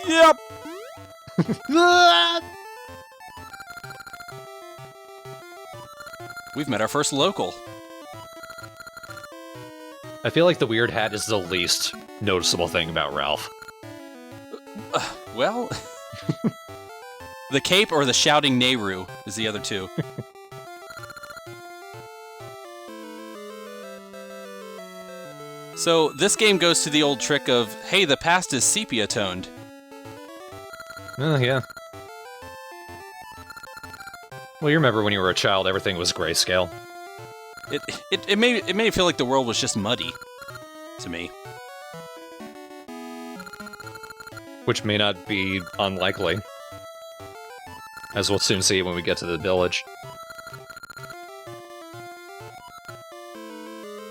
Yep. We've met our first local. I feel like the weird hat is the least noticeable thing about Ralph. Well, the cape or the shouting Nehru is the other two. So this game goes to the old trick of, hey, the past is sepia-toned. Oh, yeah. Well, you remember when you were a child, everything was grayscale. It made it feel like the world was just muddy to me. Which may not be unlikely, as we'll soon see when we get to the village.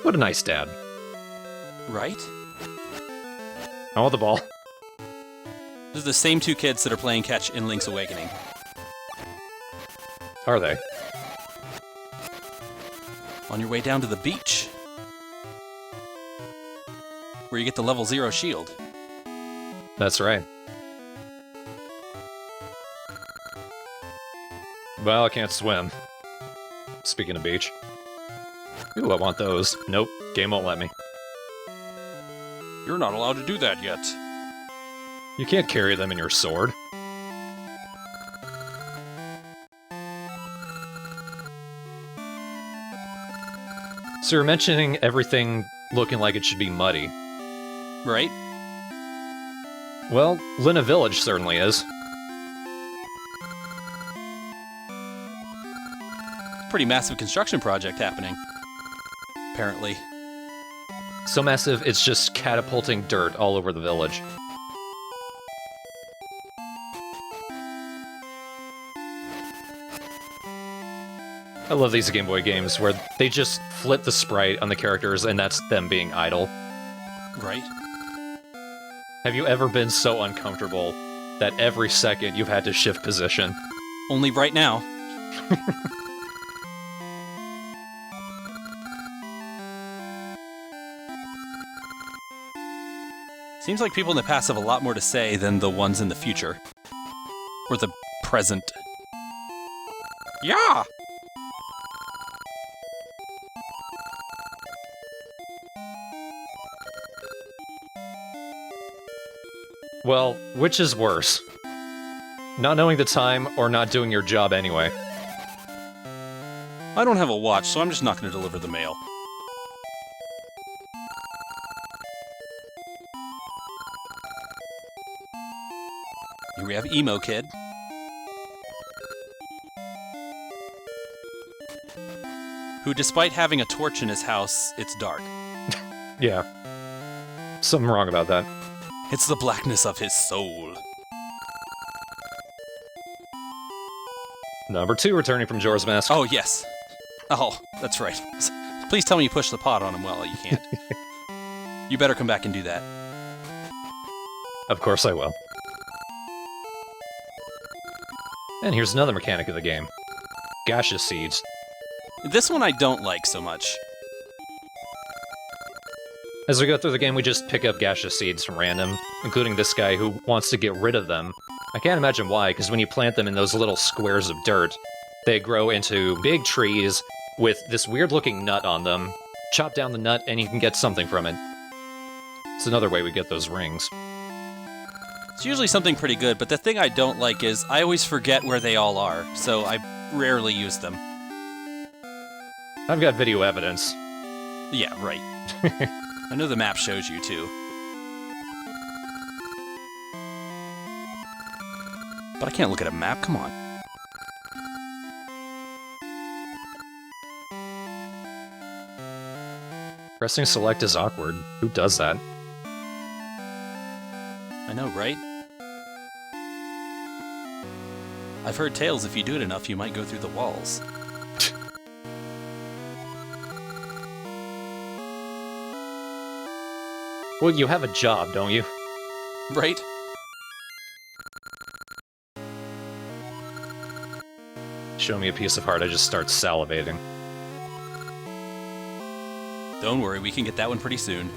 What a nice dad. Right? I want the ball. Those are the same two kids that are playing catch in Link's Awakening. Are they? On your way down to the beach, where you get the level 0 shield. That's right. Well, I can't swim. Speaking of beach. Ooh, I want those. Nope, game won't let me. You're not allowed to do that yet. You can't carry them in your sword. So you're mentioning everything looking like it should be muddy. Right? Well, Lynnna Village certainly is. Pretty massive construction project happening. Apparently. So massive, it's just catapulting dirt all over the village. I love these Game Boy games where they just flip the sprite on the characters and that's them being idle. Right? Have you ever been so uncomfortable that every second you've had to shift position? Only right now. Seems like people in the past have a lot more to say than the ones in the future. Or the present. Yeah! Well, which is worse? Not knowing the time or not doing your job anyway? I don't have a watch, so I'm just not going to deliver the mail. Here we have Emo Kid. Who, despite having a torch in his house, it's dark. Yeah. Something wrong about that. It's the blackness of his soul. Number 2 returning from Jorah's Mask. Oh, yes. Oh, that's right. Please tell me you push the pot on him well. You can't. You better come back and do that. Of course I will. And here's another mechanic of the game. Gaseous seeds. This one I don't like so much. As we go through the game, we just pick up gaseous seeds from random, including this guy who wants to get rid of them. I can't imagine why, because when you plant them in those little squares of dirt, they grow into big trees with this weird-looking nut on them. Chop down the nut and you can get something from it. It's another way we get those rings. It's usually something pretty good, but the thing I don't like is I always forget where they all are, so I rarely use them. I've got video evidence. Yeah, right. I know the map shows you, too. But I can't look at a map, come on. Pressing select is awkward. Who does that? I know, right? I've heard tales if you do it enough, you might go through the walls. Well, you have a job, don't you? Right? Show me a piece of heart, I just start salivating. Don't worry, we can get that one pretty soon.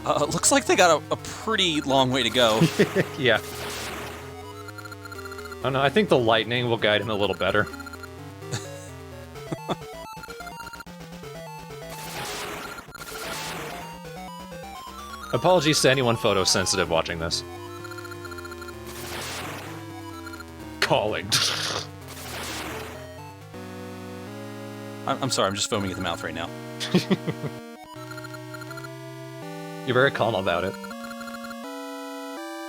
Looks like they got a pretty long way to go. Yeah. Oh no, I think the lightning will guide him a little better. Apologies to anyone photosensitive watching this. Calling. I'm sorry, I'm just foaming at the mouth right now. You're very calm about it.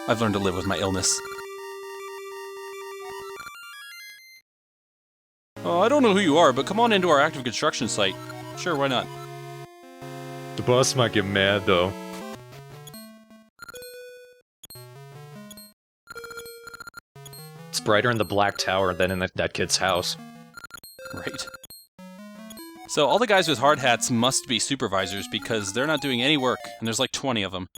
I've learned to live with my illness. I don't know who you are, but come on into our active construction site. Sure, why not? The boss might get mad, though. It's brighter in the Black Tower than in that kid's house. Right. So all the guys with hard hats must be supervisors because they're not doing any work, and there's like 20 of them.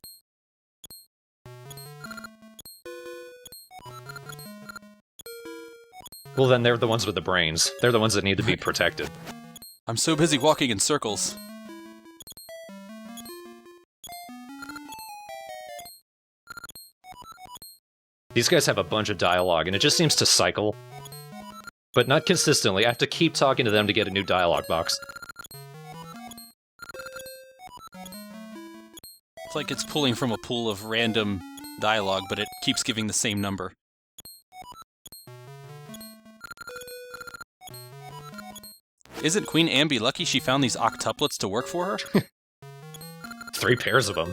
Well, then they're the ones with the brains. They're the ones that need to be protected. I'm so busy walking in circles. These guys have a bunch of dialogue, and it just seems to cycle. But not consistently. I have to keep talking to them to get a new dialogue box. It's like it's pulling from a pool of random dialogue, but it keeps giving the same number. Isn't Queen Ambi lucky she found these octuplets to work for her? 3 pairs of them.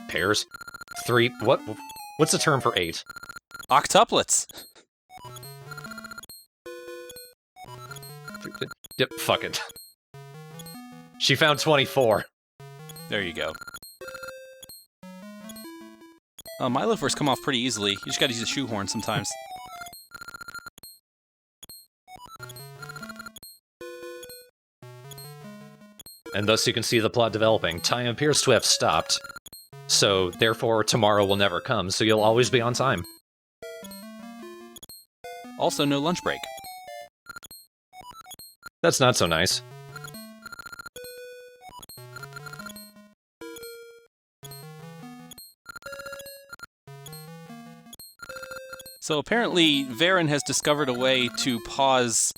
Pairs? 3... what? What's the term for 8? Octuplets! Yep, fuck it. She found 24. There you go. My loafers come off pretty easily. You just gotta use a shoehorn sometimes. And thus you can see the plot developing. Time appears to have stopped. So, therefore, tomorrow will never come, so you'll always be on time. Also, no lunch break. That's not so nice. So apparently, Varen has discovered a way to pause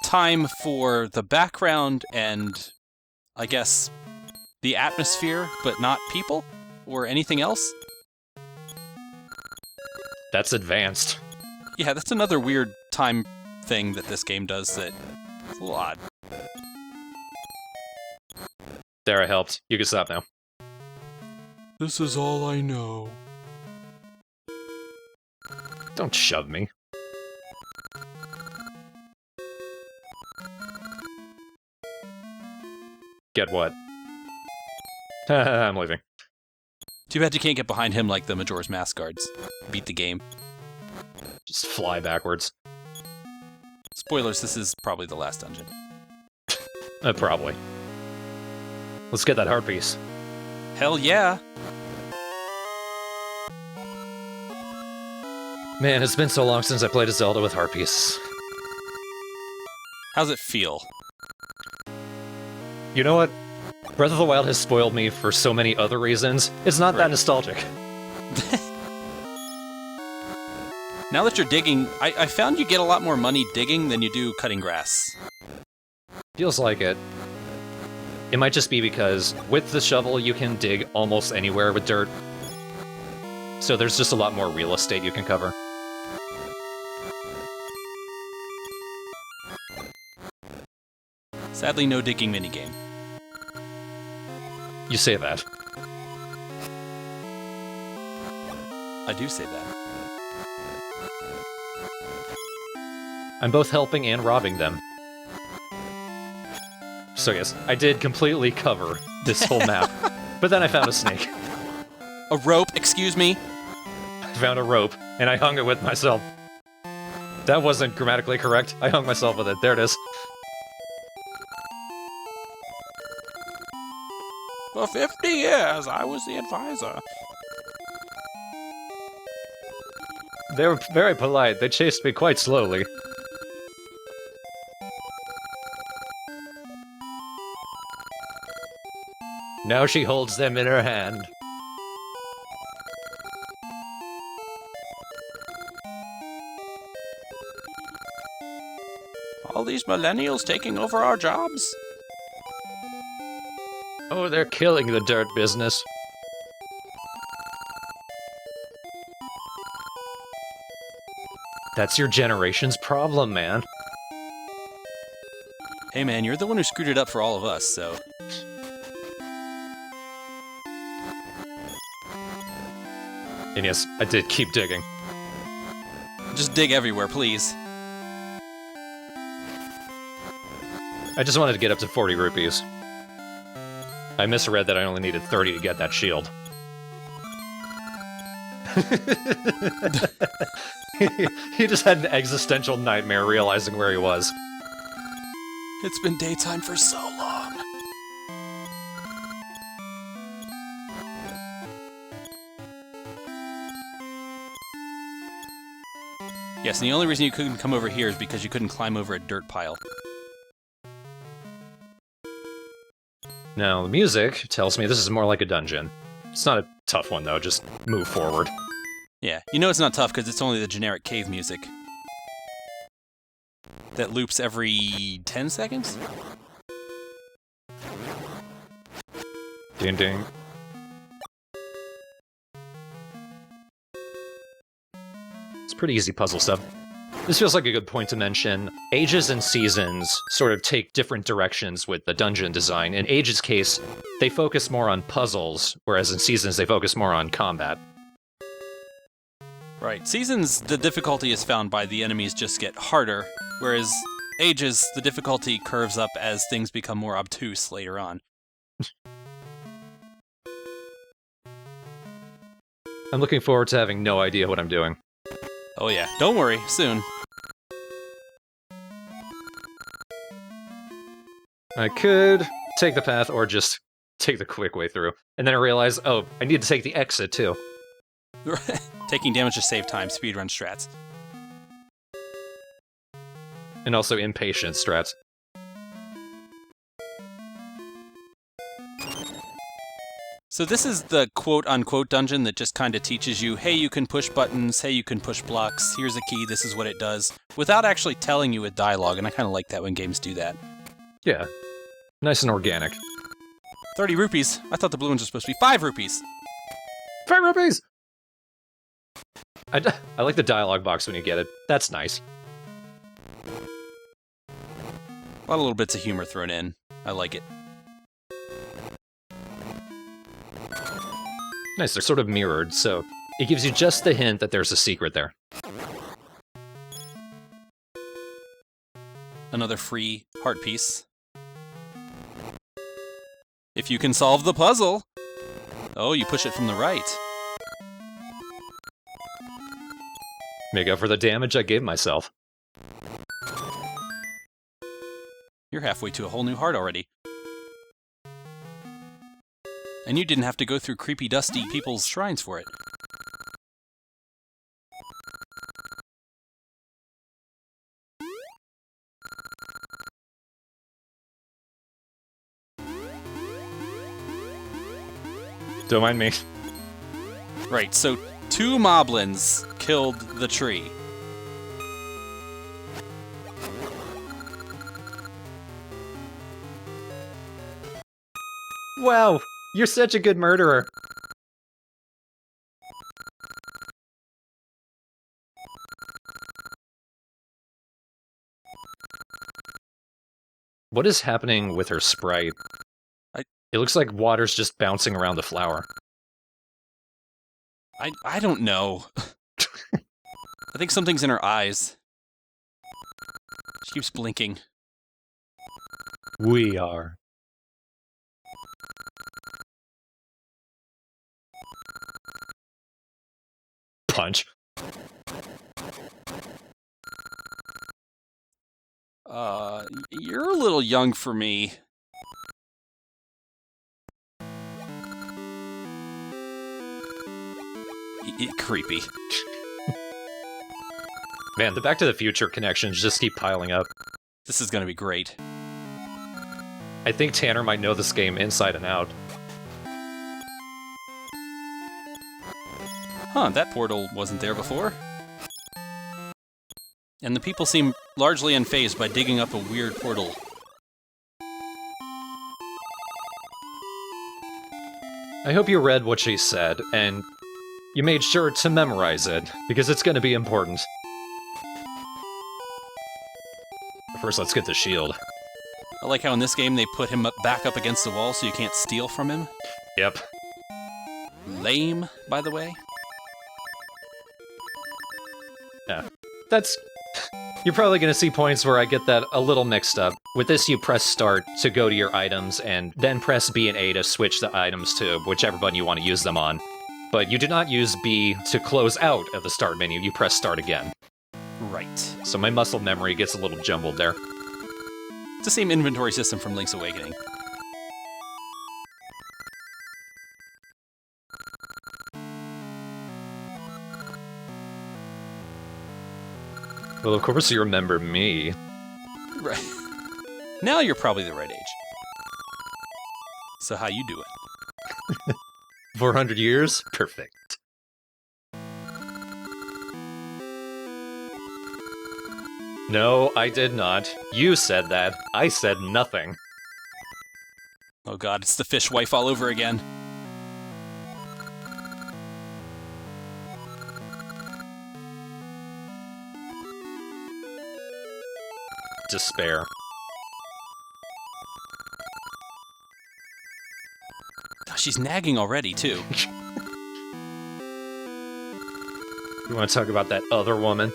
time for the background and, I guess, the atmosphere, but not people? Or anything else? That's advanced. Yeah, that's another weird time thing that this game does that is a little odd. There, I helped. You can stop now. This is all I know. Don't shove me. Get what? I'm leaving. Too bad you can't get behind him like the Majora's Mask guards. Beat the game. Just fly backwards. Spoilers, this is probably the last dungeon. Probably. Let's get that heart piece. Hell yeah! Man, it's been so long since I played a Zelda with heart pieces. How's it feel? You know what? Breath of the Wild has spoiled me for so many other reasons. It's not that nostalgic. Now that you're digging, I found you get a lot more money digging than you do cutting grass. Feels like it. It might just be because with the shovel you can dig almost anywhere with dirt. So there's just a lot more real estate you can cover. Sadly, no digging minigame. You say that. I do say that. I'm both helping and robbing them. So yes, I did completely cover this whole map. But then I found a snake. A rope, excuse me? I found a rope, and I hung it with myself. That wasn't grammatically correct. I hung myself with it. There it is. For 50 years, I was the advisor. They were very polite. They chased me quite slowly. Now she holds them in her hand. All these millennials taking over our jobs? Oh, they're killing the dirt business. That's your generation's problem, man. Hey man, you're the one who screwed it up for all of us, so... And yes, I did keep digging. Just dig everywhere, please. I just wanted to get up to 40 rupees. I misread that I only needed 30 to get that shield. He just had an existential nightmare realizing where he was. It's been daytime for so long. Yes, and the only reason you couldn't come over here is because you couldn't climb over a dirt pile. Now, the music tells me this is more like a dungeon. It's not a tough one, though, just move forward. Yeah, you know it's not tough because it's only the generic cave music. That loops every 10 seconds? Ding ding. It's pretty easy puzzle stuff. This feels like a good point to mention. Ages and Seasons sort of take different directions with the dungeon design. In Ages' case, they focus more on puzzles, whereas in Seasons they focus more on combat. Right. Seasons, the difficulty is found by the enemies just get harder, whereas Ages, the difficulty curves up as things become more obtuse later on. I'm looking forward to having no idea what I'm doing. Oh yeah, don't worry, soon. I could take the path or just take the quick way through. And then I realized, oh, I need to take the exit too. Taking damage to save time, speedrun strats. And also impatient strats. So this is the quote-unquote dungeon that just kind of teaches you, hey, you can push buttons, hey, you can push blocks, here's a key, this is what it does, without actually telling you with dialogue, and I kind of like that when games do that. Yeah. Nice and organic. 30 rupees? I thought the blue ones were supposed to be 5 rupees! 5 rupees! I like the dialogue box when you get it. That's nice. A lot of little bits of humor thrown in. I like it. Nice, they're sort of mirrored, so it gives you just the hint that there's a secret there. Another free heart piece. If you can solve the puzzle! Oh, you push it from the right. Make up for the damage I gave myself. You're halfway to a whole new heart already. And you didn't have to go through creepy, dusty people's shrines for it. Don't mind me. Right, so 2 moblins killed the tree. Wow, you're such a good murderer. What is happening with her sprite? It looks like water's just bouncing around the flower. I don't know. I think something's in her eyes. She keeps blinking. We are. Punch. You're a little young for me. Creepy. Man, the Back to the Future connections just keep piling up. This is gonna be great. I think Tanner might know this game inside and out. Huh, that portal wasn't there before. And the people seem largely unfazed by digging up a weird portal. I hope you read what she said, and you made sure to memorize it, because it's going to be important. First, let's get the shield. I like how in this game they put him back up against the wall so you can't steal from him. Yep. Lame, by the way. Yeah. That's... You're probably going to see points where I get that a little mixed up. With this, you press start to go to your items, and then press B and A to switch the items to whichever button you want to use them on. But you do not use B to close out of the start menu, you press start again. Right. So my muscle memory gets a little jumbled there. It's the same inventory system from Link's Awakening. Well, of course you remember me. Right. Now you're probably the right age. So how you doing? 400 years? Perfect. No, I did not. You said that. I said nothing. Oh god, it's the fish wife all over again. Despair. Oh, she's nagging already, too. You want to talk about that other woman?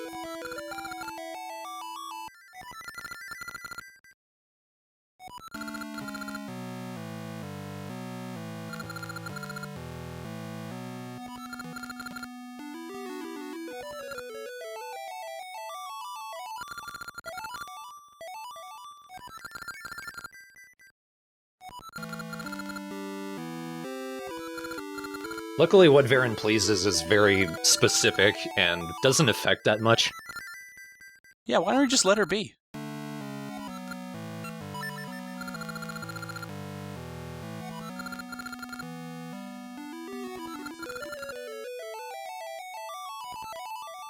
Luckily, what Varen pleases is very specific and doesn't affect that much. Yeah, why don't we just let her be?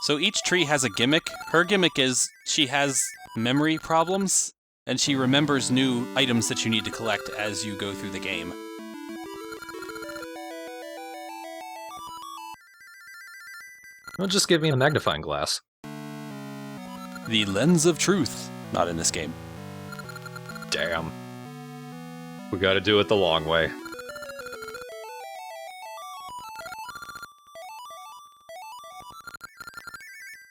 So each tree has a gimmick. Her gimmick is she has memory problems, and she remembers new items that you need to collect as you go through the game. Well, just give me a magnifying glass. The lens of truth. Not in this game. Damn. We gotta do it the long way.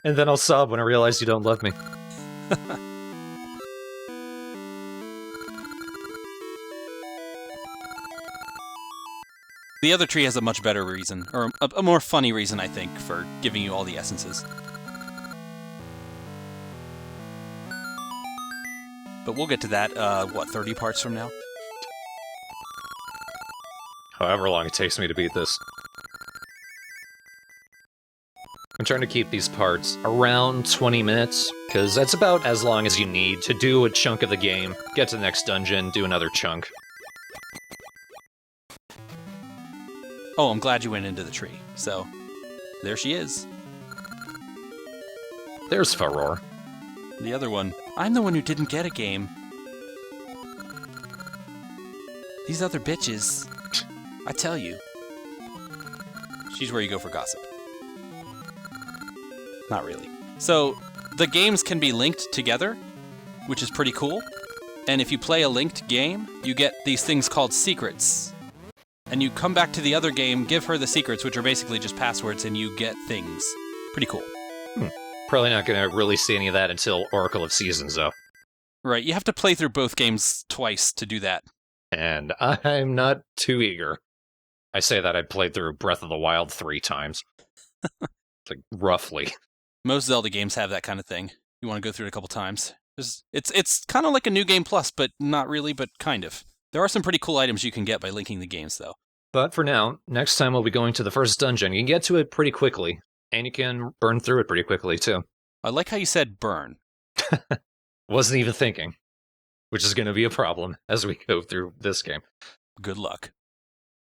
And then I'll sob when I realize you don't love me. The other tree has a much better reason, or a more funny reason, I think, for giving you all the essences. But we'll get to that, 30 parts from now? However long it takes me to beat this. I'm trying to keep these parts around 20 minutes, because that's about as long as you need to do a chunk of the game, get to the next dungeon, do another chunk. Oh, I'm glad you went into the tree. So, there she is. There's Furor. The other one. I'm the one who didn't get a game. These other bitches. I tell you. She's where you go for gossip. Not really. So, the games can be linked together, which is pretty cool. And if you play a linked game, you get these things called secrets. And you come back to the other game, give her the secrets, which are basically just passwords, and you get things. Pretty cool. Probably not going to really see any of that until Oracle of Seasons, though. Right, you have to play through both games twice to do that. And I'm not too eager. I say that I played through Breath of the Wild 3 times. Like, roughly. Most Zelda games have that kind of thing. You want to go through it a couple times. It's kind of like a New Game Plus, but not really, but kind of. There are some pretty cool items you can get by linking the games, though. But for now, next time we'll be going to the first dungeon. You can get to it pretty quickly, and you can burn through it pretty quickly, too. I like how you said burn. Wasn't even thinking, which is going to be a problem as we go through this game. Good luck.